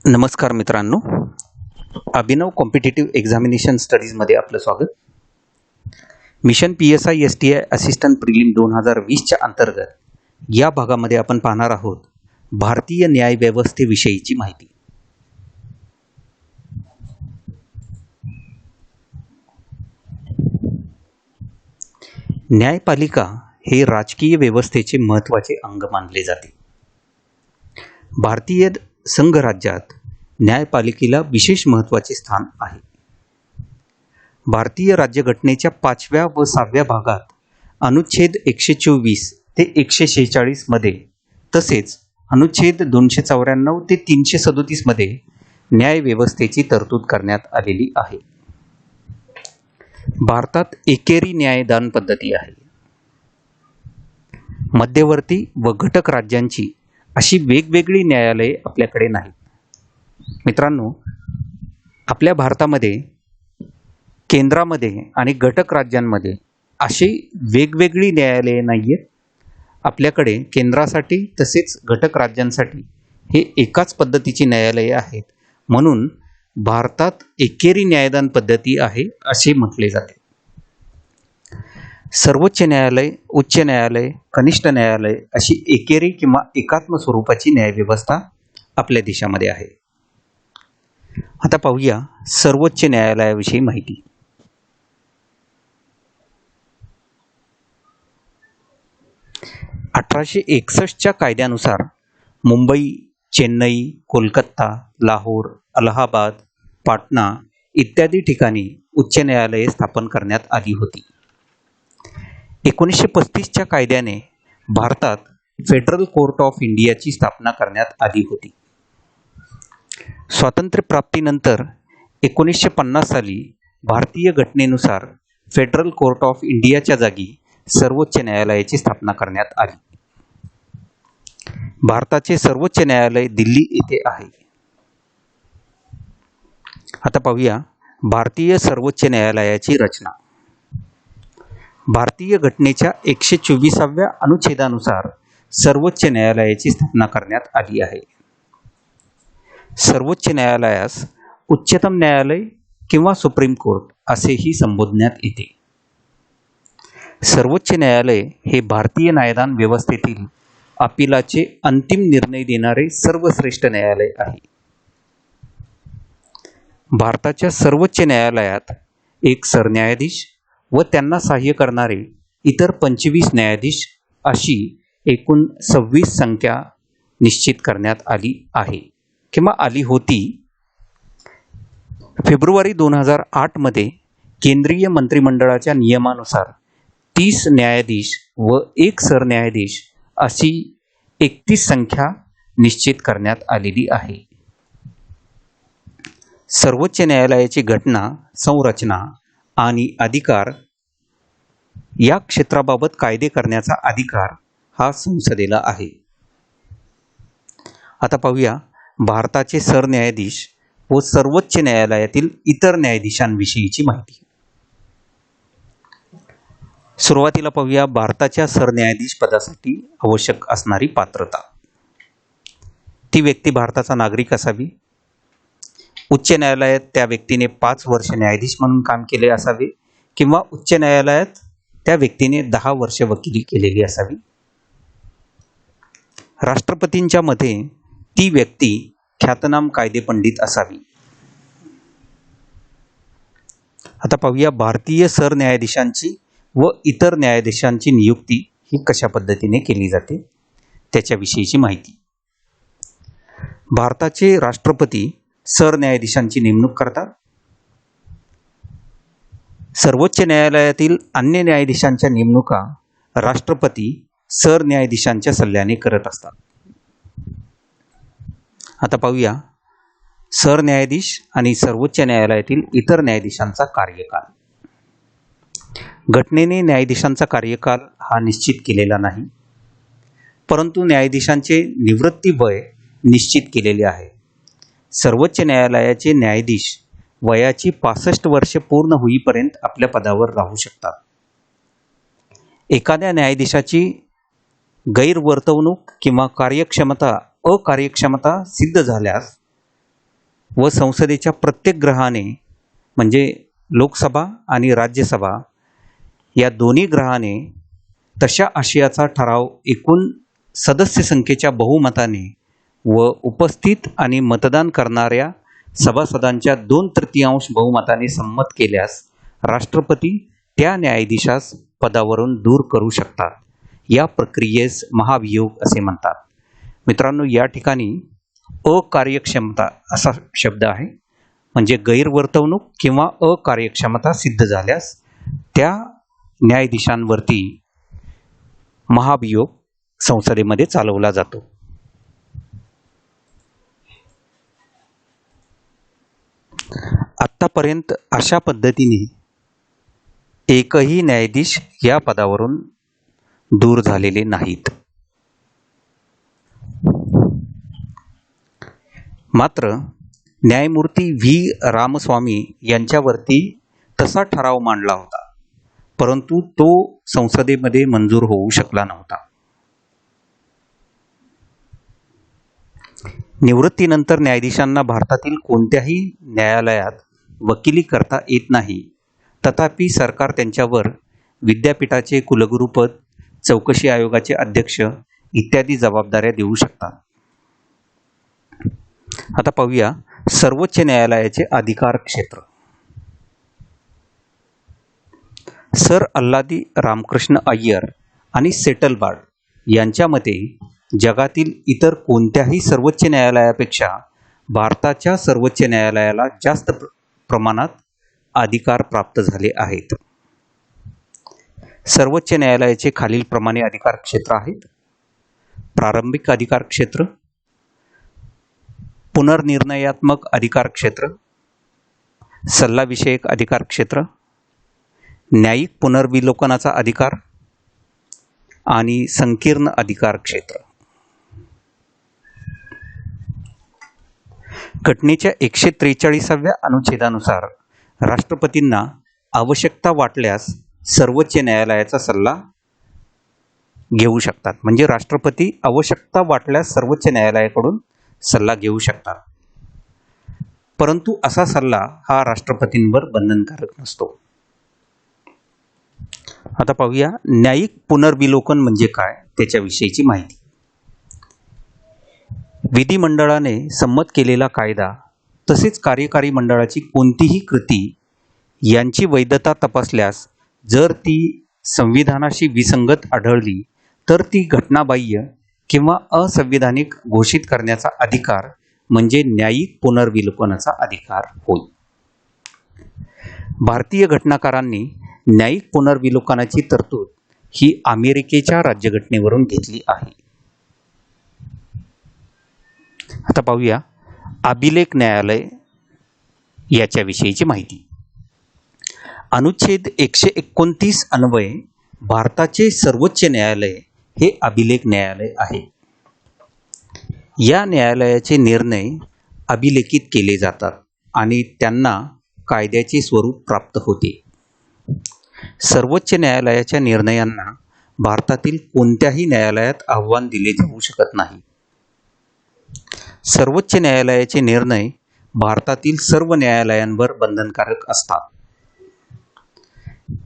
नमस्कार मित्रांनो, अभिनव competitive examination स्टडीजमध्ये आपलं स्वागत. Mission PSI STI assistant prelim 2020च्या अंतर्गत या भागामध्ये आपण पाहणार आहोत भारतीय न्याय व्यवस्थेविषयीची माहिती. न्यायपालिका हे राजकीय व्यवस्थेचे महत्त्वाचे अंग मानले जाते. भारतीय संघराज्यात न्यायपालिकेला विशेष महत्त्वाचे स्थान आहे. भारतीय राज्यघटनेच्या 5व्या व 6व्या भागात अनुच्छेद 124 ते 146 मध्ये तसेच अनुच्छेद 294 ते 337 मध्ये न्याय व्यवस्थेची तरतूद करण्यात आलेली आहे. भारतात एकेरी न्यायदान पद्धती आहे. मध्यवर्ती व घटक राज्यांची अशी वेगवेगळी न्यायालये आपल्याकडे नाहीत. मित्रांनो, आपल्या भारतामध्ये केंद्रामध्ये आणि घटक राज्यांमध्ये अशी वेगवेगळी न्यायालये नाही आहेत. आपल्याकडे केंद्रासाठी तसेच घटक राज्यांसाठी हे एकाच पद्धतीची न्यायालये आहेत. म्हणून भारतात एकेरी न्यायदान पद्धती आहे असे म्हटले जाते. सर्वोच्च न्यायालय, उच्च न्यायालय, कनिष्ठ न्यायालय अशी एकेरी किंवा एकात्म स्वरूपाची न्यायव्यवस्था आपल्या देशामध्ये आहे. आता पाहूया सर्वोच्च न्यायालयाविषयी माहिती. च्या कायद्यानुसार मुंबई, चेन्नई, कोलकाता, लाहोर, अलाहाबाद, पाटणा इत्यादी ठिकाणी उच्च न्यायालये स्थापन करण्यात आली होती. 1935च्या कायद्याने भारतात फेडरल कोर्ट ऑफ इंडियाची स्थापना करण्यात आली होती. स्वातंत्र्यप्राप्तीनंतर 1950 साली भारतीय घटनेनुसार फेडरल कोर्ट ऑफ इंडियाच्या जागी सर्वोच्च न्यायालयाची स्थापना करण्यात आली. भारताचे सर्वोच्च न्यायालय दिल्ली येथे आहे. आता पाहूया भारतीय सर्वोच्च न्यायालयाची रचना. भारतीय घटनेच्या 124व्या अनुच्छेदानुसार सर्वोच्च न्यायालयाची स्थापना करण्यात आली आहे. सर्वोच्च न्यायालयास उच्चतम न्यायालय किंवा सुप्रीम कोर्ट असेही संबोधण्यात येते. सर्वोच्च न्यायालय हे भारतीय न्यायदान व्यवस्थेतील अपिलाचे अंतिम निर्णय देणारे सर्वश्रेष्ठ न्यायालय आहे. भारताच्या सर्वोच्च न्यायालयात एक सरन्यायाधीश व त्यांना सहाय्य करणारे इतर 25 न्यायाधीश अशी एकूण 26 संख्या निश्चित करण्यात आली आहे किंवा आली होती. फेब्रुवारी 2008 मध्ये केंद्रीय मंत्रिमंडळाच्या नियमानुसार 30 न्यायाधीश व एक सरन्यायाधीश अशी 31 संख्या निश्चित करण्यात आलेली आहे. सर्वोच्च न्यायालयाची घटना, संरचना आणि अधिकार या क्षेत्राबाबत कायदे करण्याचा अधिकार हा संसदेला आहे. आता पाहूया भारताचे सरन्यायाधीश व सर्वोच्च न्यायालयातील इतर न्यायाधीशांविषयीची माहिती. सुरुवातीला पाहूया भारताच्या सरन्यायाधीश पदासाठी आवश्यक असणारी पात्रता. ती व्यक्ती भारताचा नागरिक असावी. उच्च न्यायालयात त्या व्यक्तीने 5 वर्ष न्यायाधीश म्हणून काम केले असावे किंवा उच्च न्यायालयात त्या व्यक्तीने 10 वर्ष वकिली केलेली असावी. राष्ट्रपतींच्या मते ती व्यक्ती ख्यातनाम कायदेपंडित असावी. आता पाहूया भारतीय सरन्यायाधीशांची व इतर न्यायाधीशांची नियुक्ती ही कशा पद्धतीने केली जाते त्याच्याविषयीची माहिती. भारताचे राष्ट्रपती सरन्यायाधीशांची नेमणूक करतात. सर्वोच्च न्यायालयातील अन्य न्यायाधीशांच्या नेमणुका राष्ट्रपती सरन्यायाधीशांच्या सल्ल्याने करत असतात. आता पाहूया सरन्यायाधीश आणि सर्वोच्च न्यायालयातील इतर न्यायाधीशांचा कार्यकाल. घटनेने न्यायाधीशांचा कार्यकाल हा निश्चित केलेला नाही, परंतु न्यायाधीशांचे निवृत्ती वय निश्चित केलेले आहे. सर्वोच्च न्यायालयाचे न्यायाधीश वयाची 65 वर्षे पूर्ण होईपर्यंत आपल्या पदावर राहू शकतात. एखाद्या न्यायाधीशाची गैरवर्तवणूक किंवा अकार्यक्षमता सिद्ध झाल्यास व संसदेच्या प्रत्येक ग्रहाने म्हणजे लोकसभा आणि राज्यसभा या दोन्ही ग्रहाने तशा आशयाचा ठराव एकूण सदस्य संख्येच्या बहुमताने व उपस्थित आणि मतदान करणाऱ्या सभासदांच्या 2/3 बहुमताने संमत केल्यास राष्ट्रपती त्या न्यायाधीशास पदावरून दूर करू शकतात. या प्रक्रियेस महाभियोग असे म्हणतात. मित्रांनो, या ठिकाणी अकार्यक्षमता असा शब्द आहे, म्हणजे गैरवर्तवणूक किंवा अकार्यक्षमता सिद्ध झाल्यास त्या न्यायाधीशांवरती महाभियोग संसदेमध्ये चालवला जातो. आत्तापर्यंत अशा पद्धतीने एकही न्यायाधीश या पदावरून दूर झालेले नाहीत. मात्र न्यायमूर्ती व्ही रामस्वामी यांच्यावरती तसा ठराव मांडला होता, परंतु तो संसदेमध्ये मंजूर होऊ शकला नव्हता. निवृत्तीनंतर न्यायाधीशांना भारतातील कोणत्याही न्यायालयात वकिली करता येत नाही. तथापि सरकार त्यांच्यावर विद्यापीठाचे कुलगुरुपद, चौकशी आयोगाचे अध्यक्ष इत्यादी जबाबदाऱ्या देऊ शकतात. आता पाहूया सर्वोच्च न्यायालयाचे अधिकार क्षेत्र. सर अल्लादी रामकृष्ण अय्यर आणि सेटलबार्ड यांच्या मते जगातील इतर कोणत्याही सर्वोच्च न्यायालयापेक्षा भारताच्या सर्वोच्च न्यायालयाला जास्त प्रमाणात अधिकार प्राप्त झाले आहेत. सर्वोच्च न्यायालयाचे खालीलप्रमाणे अधिकार क्षेत्र आहेत. प्रारंभिक अधिकार क्षेत्र, पुनर्निर्णयात्मक अधिकार क्षेत्र, सल्लाविषयक अधिकार क्षेत्र, न्यायिक पुनर्विलोकनाचा अधिकार आणि संकीर्ण अधिकार क्षेत्र. घटनेच्या 143व्या अनुच्छेदानुसार राष्ट्रपतींना आवश्यकता वाटल्यास सर्वोच्च न्यायालयाचा सल्ला घेऊ शकतात. म्हणजे राष्ट्रपती आवश्यकता वाटल्यास सर्वोच्च न्यायालयाकडून सल्ला घेऊ शकतात, परंतु असा सल्ला हा राष्ट्रपतींवर बंधनकारक नसतो. आता पाहूया न्यायिक पुनर्विलोकन म्हणजे काय, त्याच्याविषयीची माहिती. विधिमंडळाने संमत केलेला कायदा तसेच कार्यकारी मंडळाची कोणतीही कृती यांची वैधता तपासल्यास जर ती संविधानाशी विसंगत आढळली तर ती घटनाबाह्य किंवा असंविधानिक घोषित करण्याचा अधिकार म्हणजे न्यायिक पुनर्विलोकनाचा अधिकार होय. भारतीय घटनाकारांनी न्यायिक पुनर्विलोकनाची तरतूद ही अमेरिकेच्या राज्यघटनेवरून घेतली आहे. आता पाहूया अभिलेख न्यायालय याच्याविषयीची माहिती. अनुच्छेद 129 अन्वये भारताचे सर्वोच्च न्यायालय हे अभिलेख न्यायालय आहे. या न्यायालयाचे निर्णय अभिलेखित केले जातात आणि त्यांना कायद्याचे स्वरूप प्राप्त होते. सर्वोच्च न्यायालयाच्या निर्णयांना भारतातील कोणत्याही न्यायालयात आव्हान दिले जाऊ शकत नाही. सर्वोच्च न्यायालयाचे निर्णय भारतातील सर्व न्यायालयांवर बंधनकारक असतात.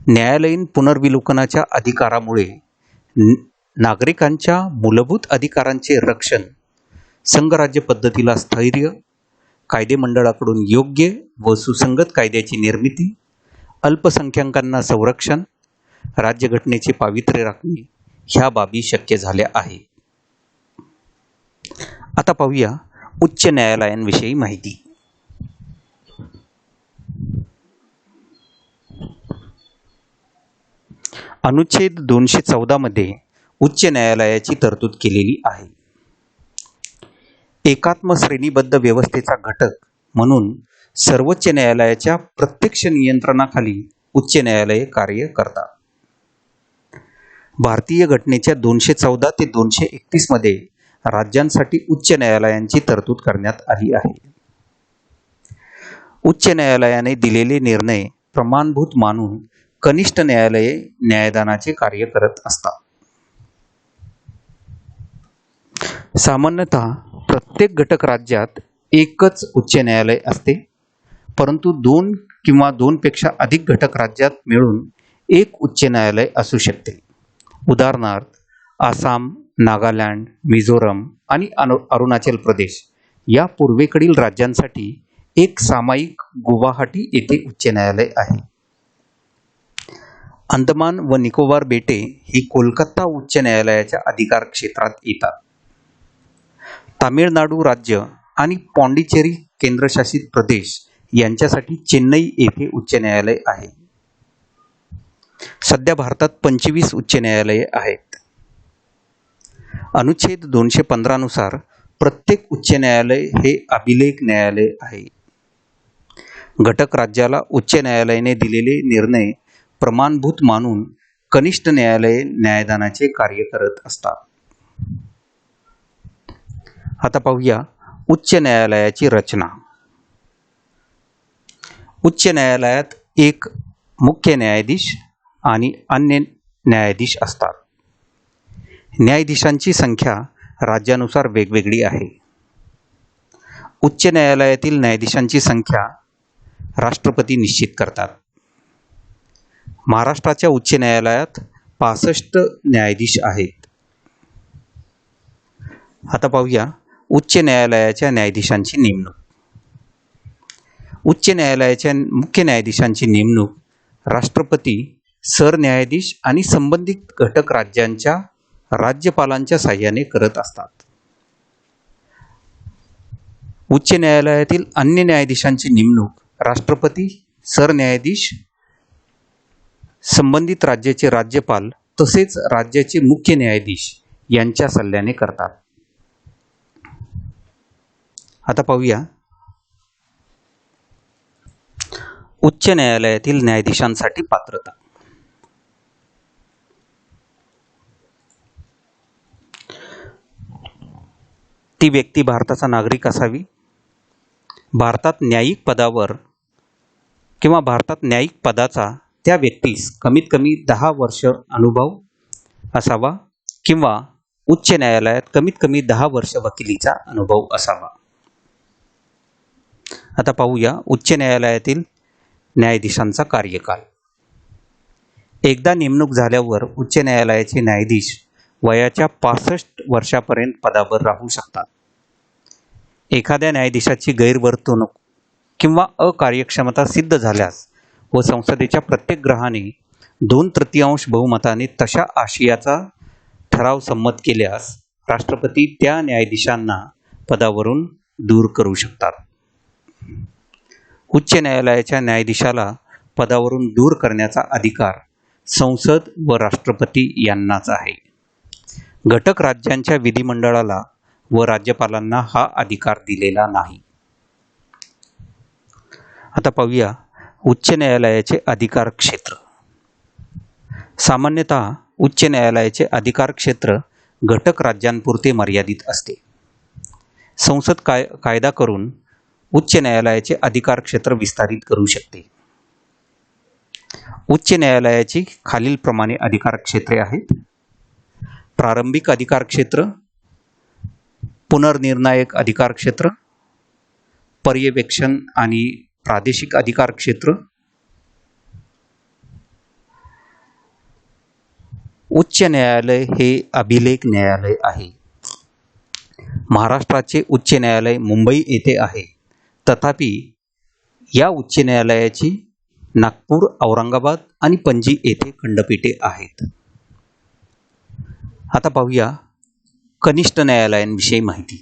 न्यायालयीन पुनर्विलोकनाच्या अधिकारामुळे नागरिकांच्या मूलभूत अधिकारांचे रक्षण, संघराज्य पद्धतीला स्थैर्य, कायदेमंडळाकडून योग्य व सुसंगत कायद्याची निर्मिती, अल्पसंख्याकांना संरक्षण, राज्यघटनेचे पावित्र्य राखणे ह्या बाबी शक्य झाल्या आहेत. आता पाहूया उच्च न्यायालयांविषयी माहिती. अनुच्छेद 214 मध्ये उच्च न्यायालयाची तरतूद केलेली आहे. एकात्म श्रेणीबद्ध व्यवस्थेचा घटक म्हणून सर्वोच्च न्यायालयाच्या प्रत्यक्ष नियंत्रणाखाली उच्च न्यायालये कार्य करतात. भारतीय घटनेच्या 214 ते 231 मध्ये राज्यांसाठी उच्च न्यायालयांची तरतूद करण्यात आली आहे. उच्च न्यायालयाने दिलेले निर्णय प्रमाणभूत मानून कनिष्ठ न्यायालये न्यायदानाचे कार्य करत असतात. सामान्यतः प्रत्येक घटक राज्यात एकच उच्च न्यायालय असते, परंतु दोन किंवा दोनपेक्षा अधिक घटक राज्यात मिळून एक उच्च न्यायालय असू शकते. उदाहरणार्थ आसाम, नागालँड, मिझोरम आणि अरुणाचल प्रदेश या पूर्वेकडील राज्यांसाठी एक सामायिक गुवाहाटी येथे उच्च न्यायालय आहे. अंदमान व निकोबार बेटे ही कोलकाता उच्च न्यायालयाच्या अधिकार क्षेत्रात येतात. तामिळनाडू राज्य आणि पॉंडिचेरी केंद्रशासित प्रदेश यांच्यासाठी चेन्नई येथे उच्च न्यायालय आहे. सध्या भारतात 25 उच्च न्यायालये आहेत. अनुच्छेद 215 नुसार प्रत्येक उच्च न्यायालय हे अभिलेख न्यायालय आहे. घटक राज्याला उच्च न्यायालयाने दिलेले निर्णय प्रमाणभूत मानून कनिष्ठ न्यायालये न्यायदानाचे कार्य करत असतात. आता पाहूया उच्च न्यायालयाची रचना. उच्च न्यायालयात एक मुख्य न्यायाधीश आणि अन्य न्यायाधीश असतात. न्यायाधीशांची संख्या राज्यानुसार वेगवेगळी आहे. उच्च न्यायालयातील न्यायाधीशांची संख्या राष्ट्रपती निश्चित करतात. महाराष्ट्राच्या उच्च न्यायालयात 65 न्यायाधीश आहेत. आता पाहूया उच्च न्यायालयाच्या न्यायाधीशांची नेमणूक. उच्च न्यायालयाच्या मुख्य न्यायाधीशांची नेमणूक राष्ट्रपती, सरन्यायाधीश आणि संबंधित घटक राज्यांच्या राज्यपालांच्या साहाय्याने करत असतात. उच्च न्यायालयातील अन्य न्यायाधीशांची नेमणूक राष्ट्रपती, सरन्यायाधीश, संबंधित राज्याचे राज्यपाल तसेच राज्याचे मुख्य न्यायाधीश यांच्या सल्ल्याने करतात. आता पाहूया उच्च न्यायालयातील न्यायाधीशांसाठी पात्रता. ती व्यक्ती भारताचा नागरिक असावी. भारतात न्यायिक पदावर किंवा भारतात न्यायिक पदाचा त्या व्यक्तीस कमीत कमी 10 वर्ष अनुभव असावा किंवा उच्च न्यायालयात कमीत कमी 10 वर्ष वकिलीचा अनुभव असावा. आता पाहूया उच्च न्यायालयातील न्यायाधीशांचा कार्यकाल. एकदा नेमणूक झाल्यावर उच्च न्यायालयाचे न्यायाधीश वयाच्या 65 वर्षापर्यंत पदावर राहू शकतात. एखाद्या न्यायाधीशाची गैरवर्तणूक किंवा अकार्यक्षमता सिद्ध झाल्यास व संसदेच्या प्रत्येक ग्रहाने 2/3 बहुमताने तशा आशयाचा ठराव संमत केल्यास राष्ट्रपती त्या न्यायाधीशांना पदावरून दूर करू शकतात. उच्च न्यायालयाच्या न्यायाधीशाला पदावरून दूर करण्याचा अधिकार संसद व राष्ट्रपती यांनाच आहे. घटक राज्यांच्या विधिमंडळाला व राज्यपालांना हा अधिकार दिलेला नाही. आता पाहूया उच्च न्यायालयाचे अधिकार क्षेत्र. सामान्यतः उच्च न्यायालयाचे अधिकार क्षेत्र घटक राज्यांपुरते मर्यादित असते. संसद कायदा करून उच्च न्यायालयाचे अधिकार क्षेत्र विस्तारित करू शकते. उच्च न्यायालयाची खालीलप्रमाणे अधिकार क्षेत्रे आहेत. प्रारंभिक अधिकार क्षेत्र, पुनर्निर्णायक अधिकार क्षेत्र, पर्यवेक्षण आणि प्रादेशिक अधिकार क्षेत्र, उच्च न्यायालय हे अभिलेख न्यायालय आहे. महाराष्ट्राचे उच्च न्यायालय मुंबई येथे आहे. तथापि या उच्च न्यायालयाची नागपूर, औरंगाबाद आणि पणजी येथे खंडपीठे आहेत. आता पाहूया कनिष्ठ न्यायालयांविषयी माहिती.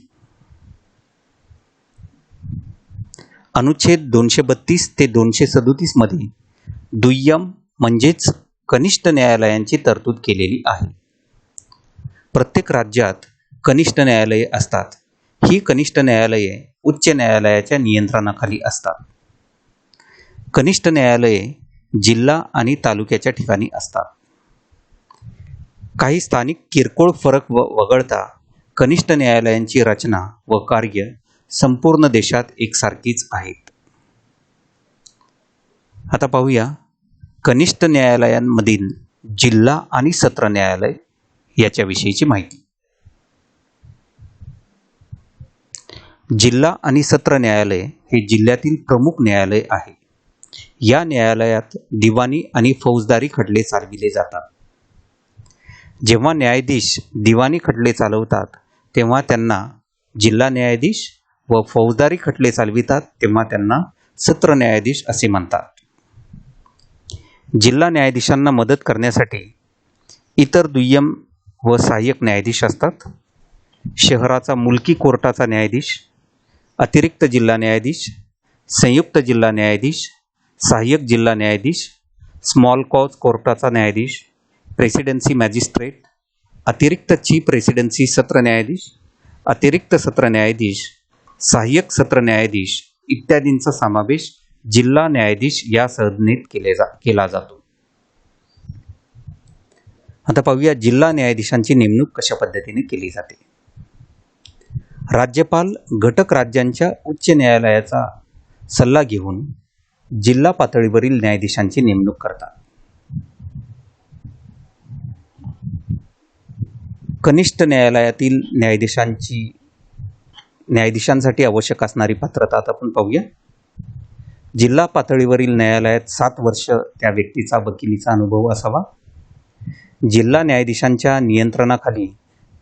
अनुच्छेद 232 ते 237 मध्ये दुय्यम म्हणजेच कनिष्ठ न्यायालयांची तरतूद केलेली आहे. प्रत्येक राज्यात कनिष्ठ न्यायालये असतात. ही कनिष्ठ न्यायालये उच्च न्यायालयाच्या नियंत्रणाखाली असतात. कनिष्ठ न्यायालये जिल्हा आणि तालुक्याच्या ठिकाणी असतात. काही स्थानिक किरकोळ फरक वगळता कनिष्ठ न्यायालयांची रचना व कार्य संपूर्ण देशात एकसारखीच आहेत. आता पाहूया कनिष्ठ न्यायालयांमधील जिल्हा आणि सत्र न्यायालय याच्याविषयीची माहिती. जिल्हा आणि सत्र न्यायालय हे जिल्ह्यातील प्रमुख न्यायालय आहे. या न्यायालयात दिवाणी आणि फौजदारी खटले चालविले जातात. जेव्हा न्यायाधीश दिवाणी खटले चालवतात तेव्हा त्यांना जिल्हा न्यायाधीश व फौजदारी खटले चालवितात तेव्हा त्यांना सत्र न्यायाधीश असे म्हणतात. जिल्हा न्यायाधीशांना मदत करण्यासाठी इतर दुय्यम व सहाय्यक न्यायाधीश असतात. शहराचा मुलकी कोर्टाचा न्यायाधीश, अतिरिक्त जिल्हा न्यायाधीश, संयुक्त जिल्हा न्यायाधीश, सहाय्यक जिल्हा न्यायाधीश, स्मॉल कॉज कोर्टाचा न्यायाधीश, प्रेसिडेन्सी मॅजिस्ट्रेट, अतिरिक्त चीफ रेसिडेन्सी सत्र न्यायाधीश, अतिरिक्त सत्र न्यायाधीश, सहाय्यक सत्र न्यायाधीश इत्यादींचा समावेश जिल्हा न्यायाधीश या संज्ञेत केला जातो. आता पाहूया जिल्हा न्यायाधीशांची नेमणूक कशा पद्धतीने केली जाते. राज्यपाल घटक राज्यांच्या उच्च न्यायालयाचा सल्ला घेऊन जिल्हा पातळीवरील न्यायाधीशांची नेमणूक करतात. कनिष्ठ न्यायालयातील न्यायाधीशांसाठी आवश्यक असणारी पात्रता आता आपण पाहूया. जिल्हा पातळीवरील न्यायालयात 7 वर्ष त्या व्यक्तीचा वकिलीचा अनुभव असावा. जिल्हा न्यायाधीशांच्या नियंत्रणाखाली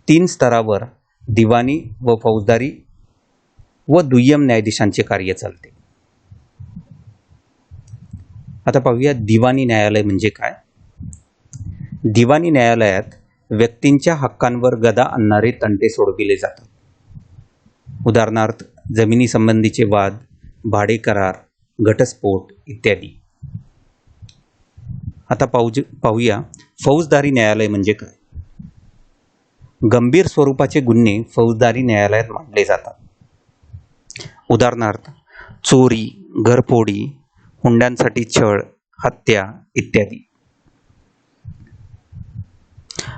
3 स्तरावर दिवाणी व फौजदारी व दुय्यम न्यायाधीशांचे कार्य चालते. आता पाहूया दिवाणी न्यायालय म्हणजे काय. दिवाणी न्यायालयात व्यक्तींच्या हक्कांवर गदा आणणारे तंटे सोडविले जातात. उदाहरणार्थ जमिनी संबंधीचे वाद, भाडे करार, घटस्फोट इत्यादी. आता पाहूया फौजदारी न्यायालय म्हणजे काय. गंभीर स्वरूपाचे गुन्हे फौजदारी न्यायालयात मांडले जातात. उदाहरणार्थ चोरी, घरफोडी, हुंड्यांसाठी छळ, हत्या इत्यादी.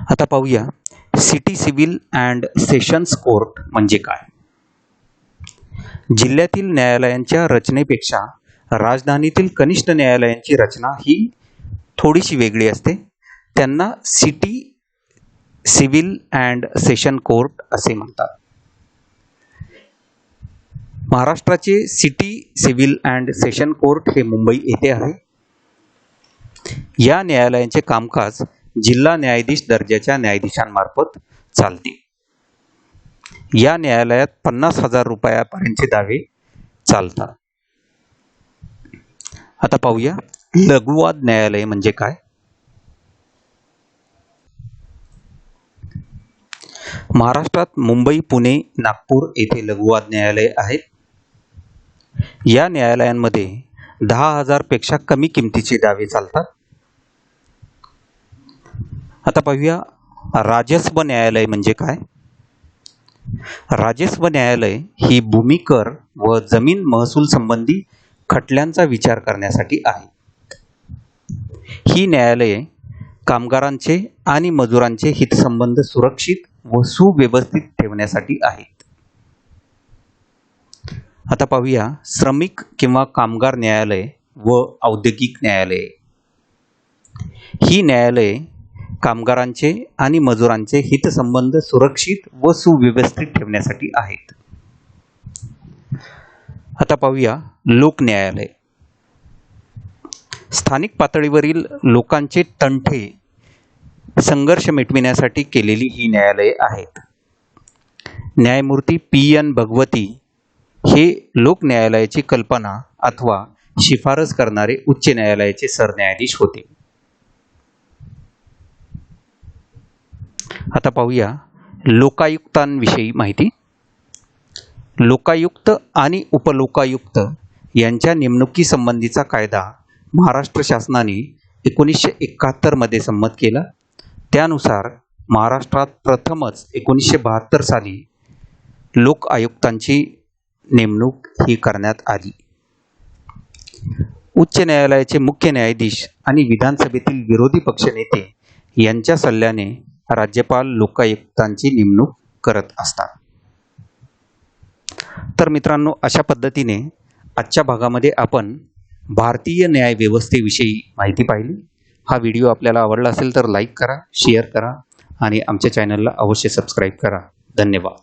आता पाहूया city civil and sessions court म्हणजे काय. जिल्ह्यातील न्यायालयांच्या रचनेपेक्षा राजधानीतील कनिष्ठ न्यायालयांची रचना ही थोडीशी वेगळी असते. त्यांना city civil and session court असे म्हणतात. महाराष्ट्राचे city civil and session court हे मुंबई येथे आहे. या न्यायालयांचे कामकाज जिल्हा न्यायाधीश दर्जाच्या न्यायाधीशांमार्फत चालते. या न्यायालयात 50,000 रुपयापर्यंतचे दावे चालतात. आता पाहूया लघुवाद न्यायालय म्हणजे काय. महाराष्ट्रात मुंबई, पुणे, नागपूर येथे लघुवाद न्यायालय आहेत. या न्यायालयांमध्ये 10,000 पेक्षा कमी किमतीचे दावे चालतात. आता पाहूया राजस्व न्यायालय म्हणजे काय. राजस्व न्यायालय ही भूमिकर व जमीन महसूल संबंधी खटल्यांचा विचार करण्यासाठी आहे. ही न्यायालये कामगारांचे आणि मजुरांचे हितसंबंध सुरक्षित व सुव्यवस्थित ठेवण्यासाठी आहेत. आता पाहूया श्रमिक किंवा कामगार न्यायालय व औद्योगिक न्यायालय. ही न्यायालये कामगारांचे आणि मजुरांचे हितसंबंध सुरक्षित व सुव्यवस्थित ठेवण्यासाठी आहेत. आता पाहूया लोक न्यायालय. स्थानिक पातळीवरील लोकांचे तंटे संघर्ष मिटविण्यासाठी केलेली ही न्यायालये आहेत. न्यायमूर्ती P.N. भगवती हे लोक न्यायालयाची कल्पना अथवा शिफारस करणारे उच्च न्यायालयाचे सरन्यायाधीश होते. आता पाहूया लोकायुक्तांविषयी माहिती. लोकायुक्त आणि उपलोकायुक्त यांच्या नेमणुकी संबंधीचा कायदा महाराष्ट्र शासनाने 1971 मध्ये संमत केला. त्यानुसार महाराष्ट्रात प्रथमच 1972 साली लोक आयुक्तांची नेमणूक ही करण्यात आली. उच्च न्यायालयाचे मुख्य न्यायाधीश आणि विधानसभेतील विरोधी पक्षनेते यांच्या सल्ल्याने राज्यपाल लोकायुक्तांची नेमणूक करत असतात. तर मित्रांनो, अशा पद्धतीने आजच्या भागामध्ये आपण भारतीय न्याय व्यवस्थेविषयी माहिती पाहिली. हा व्हिडिओ आपल्याला आवडला असेल तर लाईक करा, शेअर करा आणि आमच्या चॅनलला अवश्य सबस्क्राईब करा. धन्यवाद.